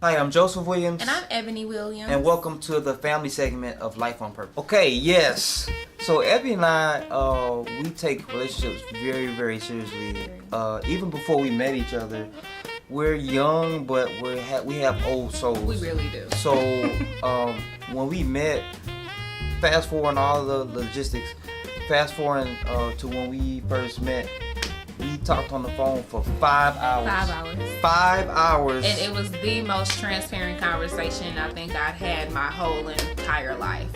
Hi, I'm Joseph Williams. And I'm Ebony Williams. And welcome to the family segment of Life on Purpose. Okay, yes. So Ebony and I, we take relationships very, very seriously. Even before we met each other, we're young, but we have old souls. We really do. So when we met, fast forwarding all the logistics, fast forwarding to when we first met, we talked on the phone for 5 hours. 5 hours. 5 hours. And it was the most transparent conversation I think I'd had my whole entire life.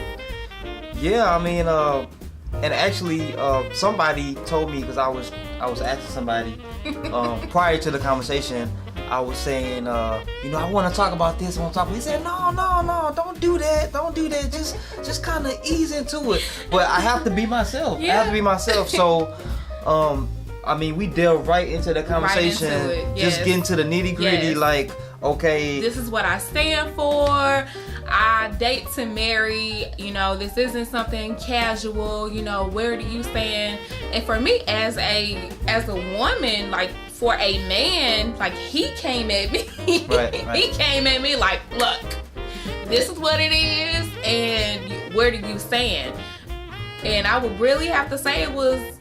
Yeah, I mean, and actually, somebody told me, because I was asking somebody prior to the conversation. I was saying, I want to talk about this. I want to talk. He said, no, don't do that. Don't do that. Just kind of ease into it. But I have to be myself. Yeah. I have to be myself. So, I mean, we delved right into the conversation. Right into it. Just Yes. getting to the nitty gritty. Yes. Like, okay, This is what I stand for. I date to marry. This isn't something casual. Where do you stand? And for me, as a woman, like for a man, like he came at me. Right. He came at me like, look, this is what it is, and where do you stand? And I would really have to say it was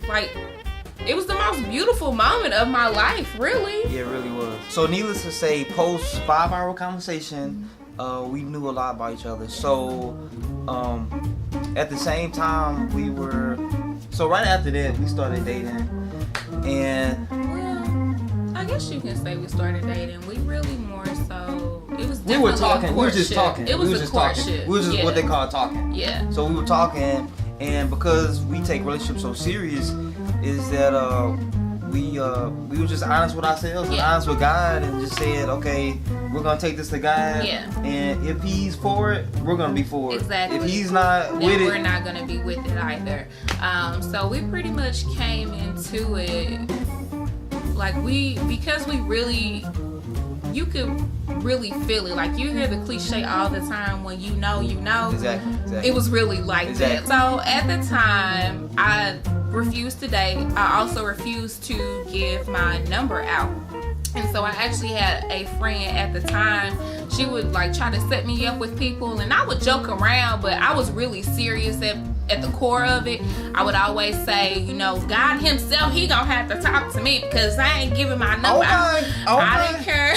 the most beautiful moment of my life, really. Yeah, it really was. So needless to say, post 5 hour conversation, we knew a lot about each other. So at the same time, right after that, we started dating. And well, I guess you can say we started dating. We really more so, it was definitely we were talking. a We were just courtship. talking. It was we a just courtship. talking. We was just what they call talking. Yeah. So we were talking, and because we take relationships so serious, is that we were just honest with ourselves and honest with God, and just said, okay, we're gonna take this to God. Yeah. And if He's for it, we're gonna be for it. Exactly. If He's not then with it, we're not gonna be with it either. So we pretty much came into it because we really, you could really feel it. Like you hear the cliche all the time, when you know. Exactly. It was really like Exactly. that. So at the time, I refused to date. I also refused to give my number out. And so I actually had a friend at the time. She would try to set me up with people, and I would joke around, but I was really serious at the core of it. I would always say, God himself, he gonna have to talk to me, because I ain't giving my number out. I didn't care.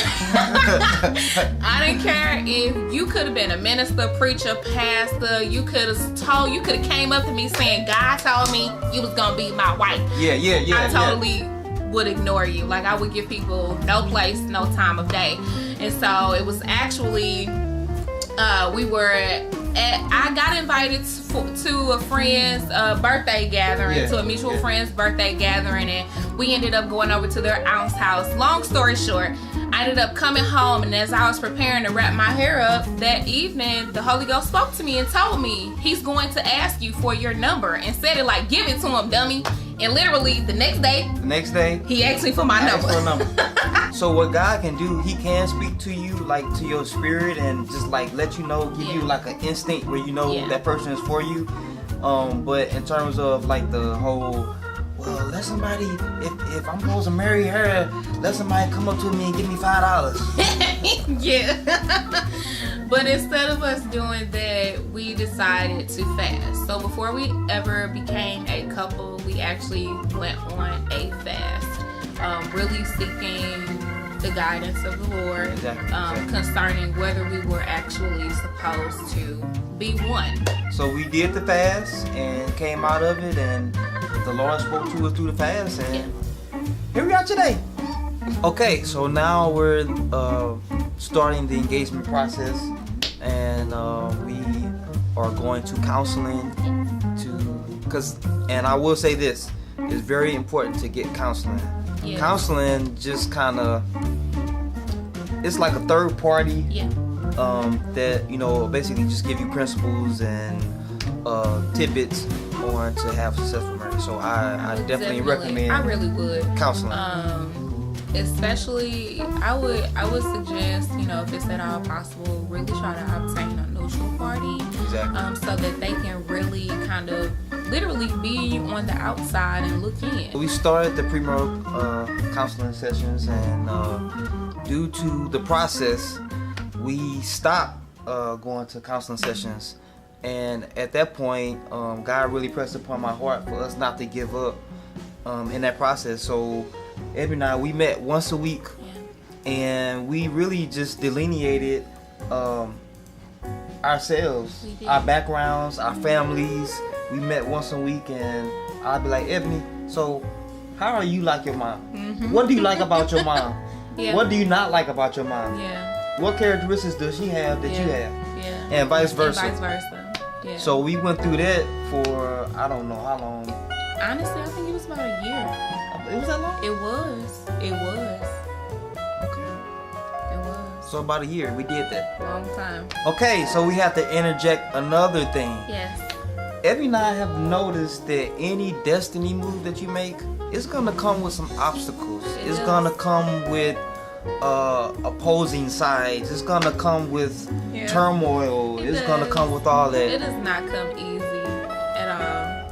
I didn't care if you could have been a minister, preacher, pastor. You could have came up to me saying, God told me you was gonna be my wife. Yeah. I totally would ignore you. I would give people no place, no time of day. And so it was actually, I got invited to a friend's birthday gathering, to a mutual friend's birthday gathering, and we ended up going over to their aunt's house. Long story short, I ended up coming home, and as I was preparing to wrap my hair up that evening, the Holy Ghost spoke to me and told me, he's going to ask you for your number, and said it like, give it to him, dummy. And literally the next day, he asked me for my number. So what God can do, He can speak to you, to your spirit, and just let you know, give you an instinct where you know that person is for you. But in terms of the whole, well, let somebody, if I'm supposed to marry her, let somebody come up to me and give me $5. Yeah. But instead of us doing that, we decided to fast. So before we ever became a couple, we actually went on a fast, really seeking the guidance of the Lord, concerning whether we were actually supposed to be one. So we did the fast and came out of it, and the Lord spoke to us through the fast, and here we are today. Okay, so now we're starting the engagement process, and we are going to counseling and I will say this, it's very important to get counseling. Yeah. Counseling just it's like a third party that basically just give you principles and tidbits on to have successful marriage. So I definitely recommend. I really would counseling. Especially, I would suggest, if it's at all possible, really try to obtain a neutral party. Exactly. So that they can really kind of literally be on the outside and look in. We started the premarital counseling sessions, and due to the process, we stopped going to counseling sessions, and at that point, God really pressed upon my heart for us not to give up in that process. So Ebony and I, we met once a week, and we really just delineated ourselves, our backgrounds, our families. We met once a week, and I'd be like, Ebony, so how are you like your mom? What do you like about your mom? What do you not like about your mom? What characteristics does she have that you have? And vice versa. Yeah. So we went through that for, I don't know how long. Honestly, I think it was about a year. It was that long? It was. Okay. It was. So about a year, we did that. Long time. Okay, so we have to interject another thing. Yes. Ebony and I have noticed that any destiny move that you make, it's gonna come with some obstacles. It's gonna come with opposing sides. It's gonna come with turmoil. It's gonna come with all that. It does not come easy at all.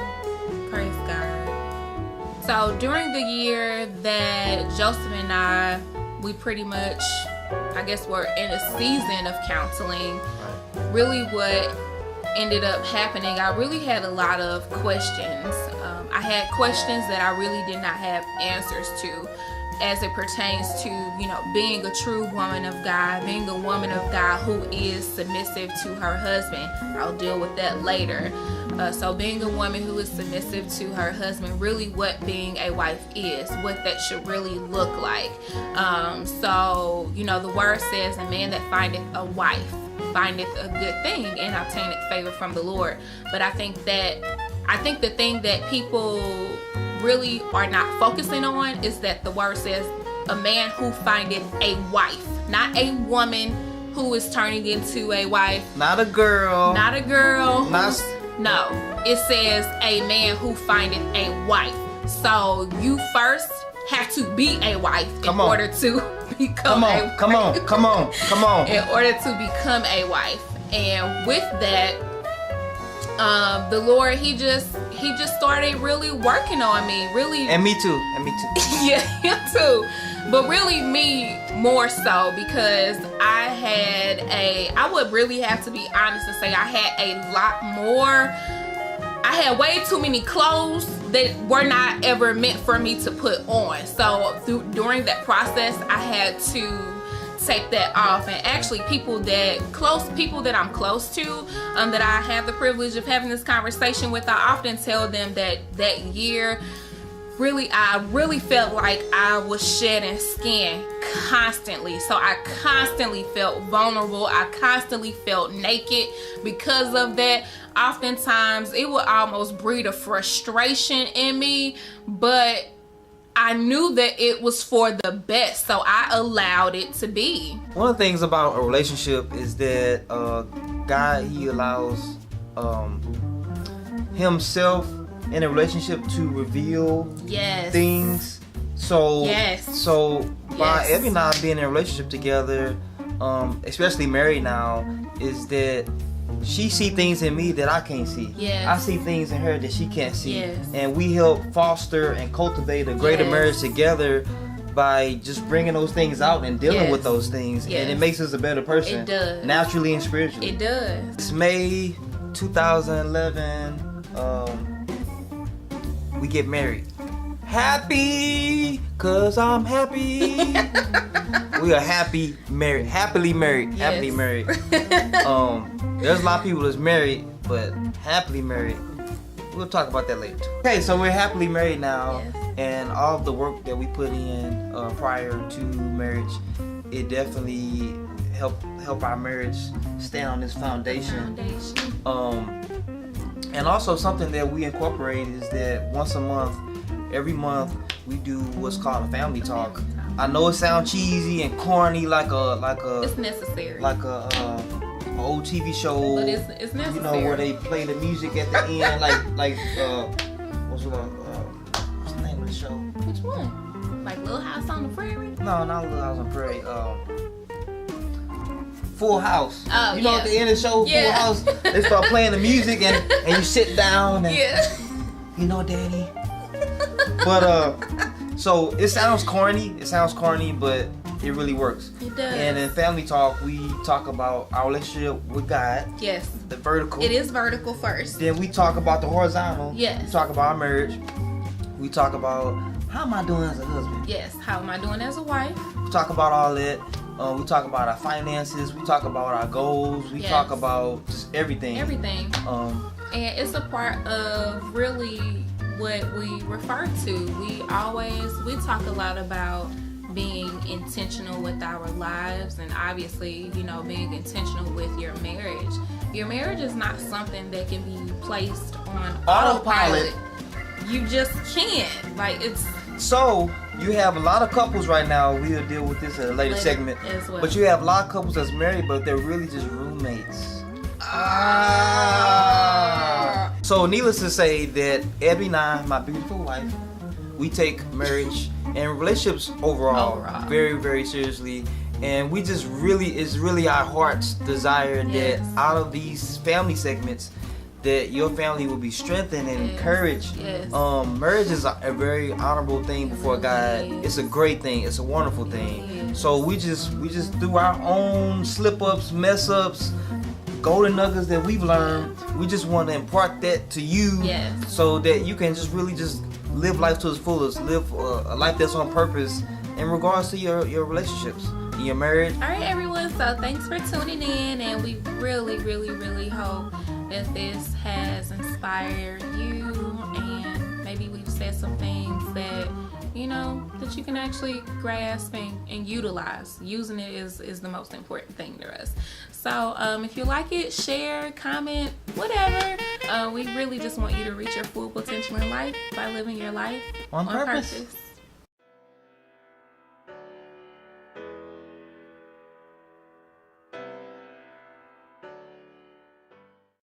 Praise God. So during the year that Joseph and I, we pretty much, I guess, were in a season of counseling. Really, what ended up happening, I really had a lot of questions. I had questions that I really did not have answers to, as it pertains to, being a true woman of God, being a woman of God who is submissive to her husband. I'll deal with that later. So being a woman who is submissive to her husband, really what being a wife is, what that should really look like. So, the word says, a man that findeth a wife findeth a good thing and obtaineth favor from the Lord. But I think the thing that people really are not focusing on is that the word says a man who findeth a wife, not a woman who is turning into a wife, not a girl, no, it says a man who findeth a wife. So you first have to be a wife in order to become a wife. Come on. In order to become a wife. And with that, the Lord, he just started really working on me, really. And me too. Yeah, him too. But really me more so, because I would really have to be honest and say I had way too many clothes that were not ever meant for me to put on. So during that process, I had to take that off. And actually people that I'm close to, that I have the privilege of having this conversation with, I often tell them that year, I really felt like I was shedding skin constantly. So I constantly felt vulnerable. I constantly felt naked because of that. Oftentimes it would almost breed a frustration in me, but I knew that it was for the best, so I allowed it to be. One of the things about a relationship is that God, he allows himself in a relationship to reveal things. So by Ebony and I being in a relationship together, especially married now, is that she see things in me that I can't see. I see things in her that she can't see. And we help foster and cultivate a greater marriage together by just bringing those things out and dealing with those things. And it makes us a better person. It does. Naturally and spiritually. It does. It's May 2011. We get married. Happy, cause I'm happy. We are happily married. Happily married. There's a lot of people that's married, but happily married. We'll talk about that later. Okay, so we're happily married now, and all of the work that we put in prior to marriage, it definitely help our marriage stand on this foundation. And also something that we incorporate is that once a month, every month, we do what's called a family talk. I know it sounds cheesy and corny, like it's necessary. Like a old TV show. But it's necessary. Where they play the music at the end, what's the name of the show? Which one? Like Little House on the Prairie? No, not Little House on the Prairie. Full House. Oh, at the end of the show, Full House, they start playing the music and you sit down and Daddy. But so it sounds corny, but it really works. It does. And in Family Talk, we talk about our relationship with God. Yes. The vertical. It is vertical first. Then we talk about the horizontal. Yes. We talk about our marriage. We talk about how am I doing as a husband. Yes. How am I doing as a wife? We talk about all that. We talk about our finances. We talk about our goals. We talk about just everything. Everything. And it's a part of really what we refer to. We talk a lot about being intentional with our lives, and obviously, you know, being intentional with your marriage. Your marriage is not something that can be placed on autopilot. You just can't. Like, it's... So, you have a lot of couples right now, we'll deal with this in a later segment, as well. But you have a lot of couples that's married, but they're really just roommates. So, needless to say that Abby and I, my beautiful wife, we take marriage and relationships overall very, very seriously. And we just it's really our heart's desire that out of these family segments, that your family will be strengthened and encouraged. Yes. Marriage is a very honorable thing before God. It's a great thing. It's a wonderful thing. So we just through our own slip-ups, mess-ups, golden nuggets that we've learned, we just want to impart that to you, so that you can just really just live life to its fullest, live a life that's on purpose in regards to your relationships, your marriage. All right, everyone. So thanks for tuning in, and we really, really, really hope that this has inspired you, and maybe we've said some things that, you know, that you can actually grasp and utilize. Using it is the most important thing to us. So if you like it, share, comment, whatever. We really just want you to reach your full potential in life by living your life on purpose.